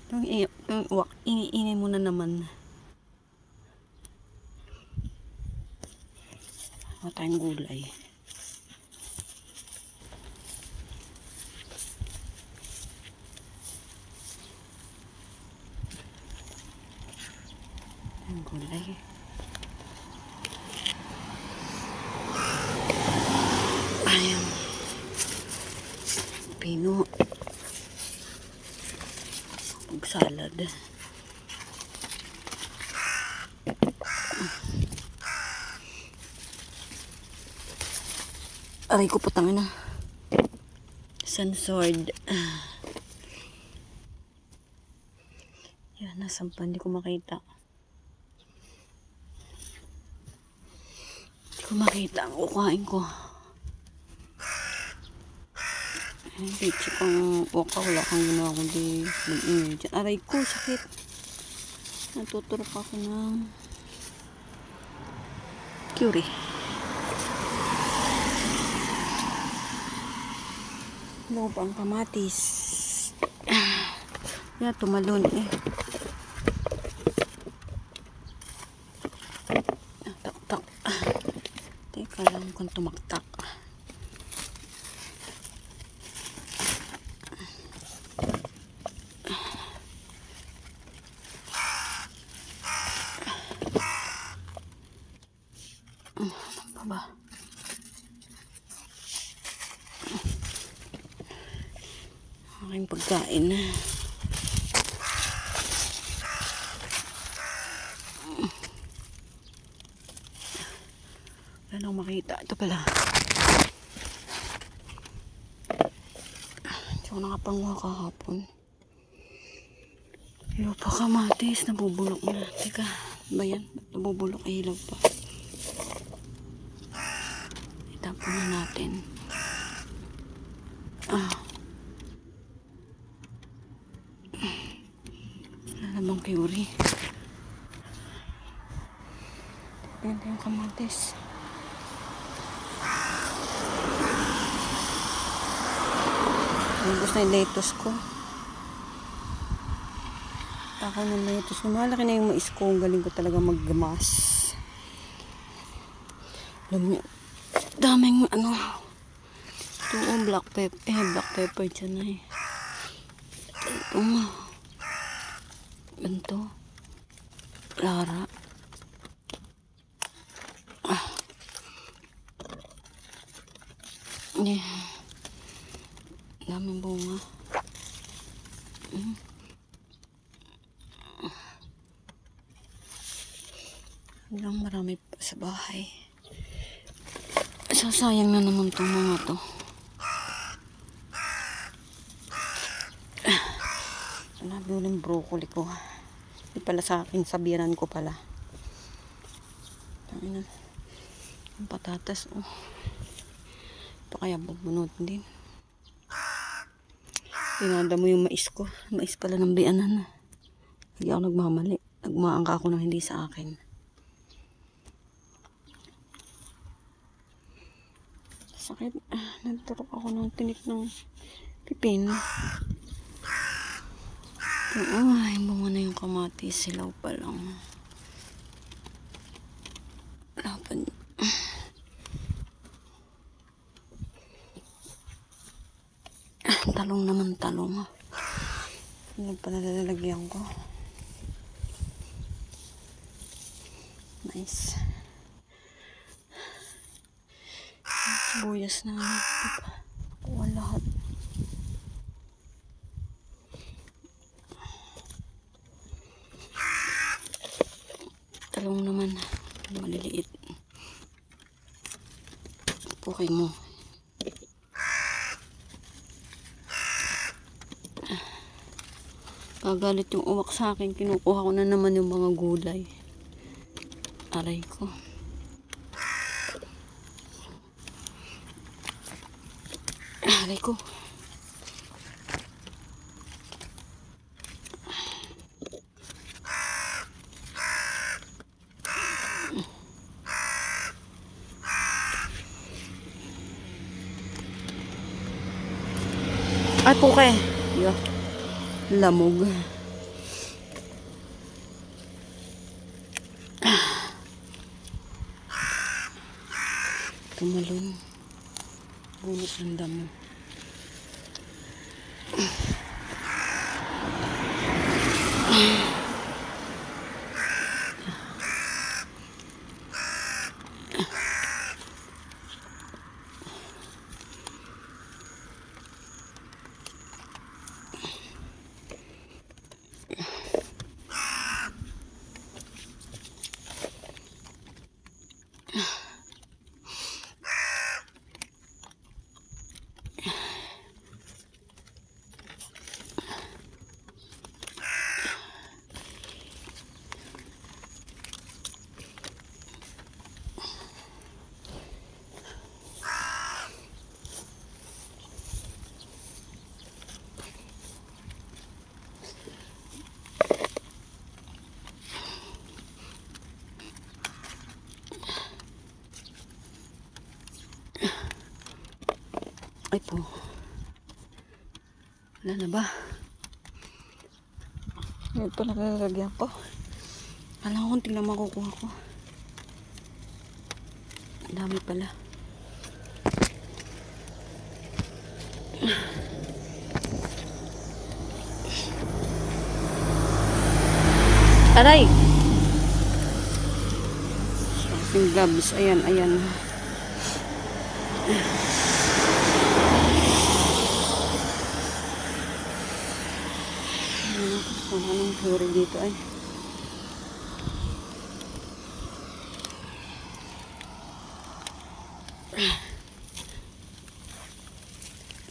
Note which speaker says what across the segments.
Speaker 1: Iniinay mo na naman. Wala tayong gulay. Ang gulay. Ayan. Pino. Salad. Aray ko putang na. Sunsword. Yan, nasampan. Hindi ko makita. Hindi ko makita ang kukain ko. Hindi, pang waka, wala kang ginawa kundi mag-ingay dyan. Aray ko, sakit. Natuturok ako ng curry. Loob ang kamatis. Yan, tumalon eh. Tak-tak. Teka lang kung tumaktak. Ano pa ba? Aking pagkain. Wala nang makita. Ito pala. Hindi ko nakapanguha kahapon. Hilaw pa kamatis. Nabubulok na. Teka. Ba yan? Nabubulok. Ay, hilaw pa. Itapon na natin. Namang curry. Ganda yung kamatis. Ubus na yung lettuce ko. Ako ng lettuce ko. Malaki na yung mais ko. Galing ko talaga maggamas. Alam niyo, daming ano. Ito black pepper. Black pepper dyan na eh. Ito nga. Ganito. Lara. Yeah. Daming bunga. Hanggang marami pa sa bahay. Sasayang na naman itong mga to. Sanabi ulit broccoli ko. Hindi pala sa akin, sabiran ko pala. Ang patatas, oh. Ito kaya babunot din. Tinanda mo yung mais ko. Mais pala ng biyanan. Hindi ako nagmamali. Nagmaangka ako ng hindi sa akin. Sakit. Nagturok ako ng tinik ng pipin. Ay, bunga na yung kamatis. Silaw pa lang. Lapan. Talong naman, talong. Ano pa nalalagyan ko? Nice. Sibuyas na. Kuha lahat. Talong naman. Maliliit. Pukay mo. Kagalit yung uwak sa akin. Kinukuha ko na naman yung mga gulay. Aray ko. Aray ko. Ay, puke. Yo. Lamog. tumalon. Bunot ng damo. Ay po. Wala na ba? Ngayon pa nakalagyan po. Alam ko kung tingnan makukuha ko. Ang dami pala. Aray! Aking gloves. Ayan, ayan. Kung anong flurry dito ay.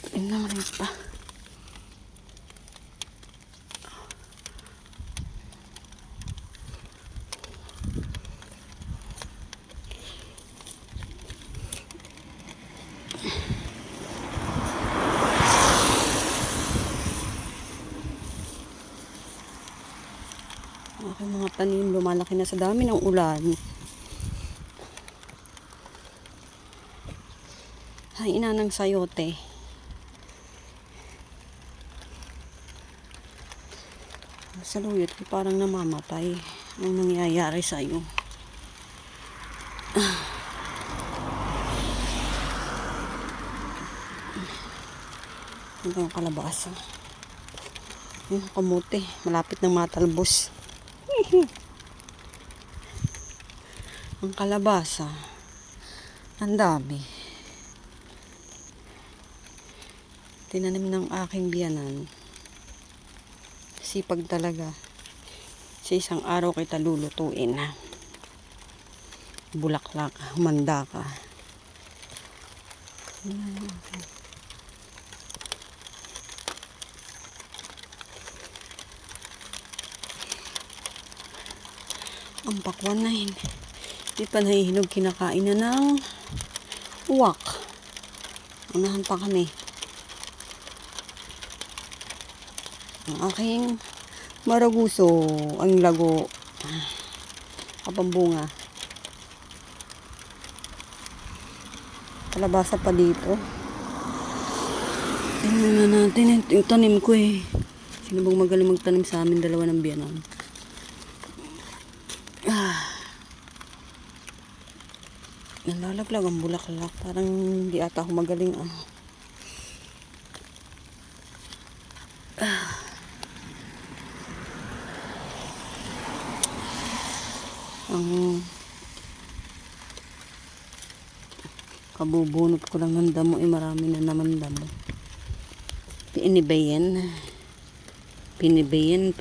Speaker 1: Tingnan mo rin pa. Aking mga tanim lumalaki na sa dami ng ulan. Ay, ina ng sayote. Saluyot ko parang namamatay. Anong nangyayari sa'yo? Ito yung kalabasa. Yung kamote. Malapit ng matalbos. Ang kalabasa. Ang dami. Tinanim ng aking biyanan. Sipag talaga. Sa isang araw kita lulutuin. Bulaklak. Humanda ka. Ang pakwan na yun. Di pa nahihinog, kinakain na ng uwak. Unahan pa kami. Ang aking maraguso, ang lago, kapambunga. Kalabasa pa dito. Tingnan na natin yung tanim ko eh. Sino bang magaling magtanim sa amin? Dalawa ng biyanan. Nalalaglag ang bulaklak. Parang hindi ata ako magaling Ang kabubunot ko lang ng damo marami na naman damo. Pinibayan. Panibayan.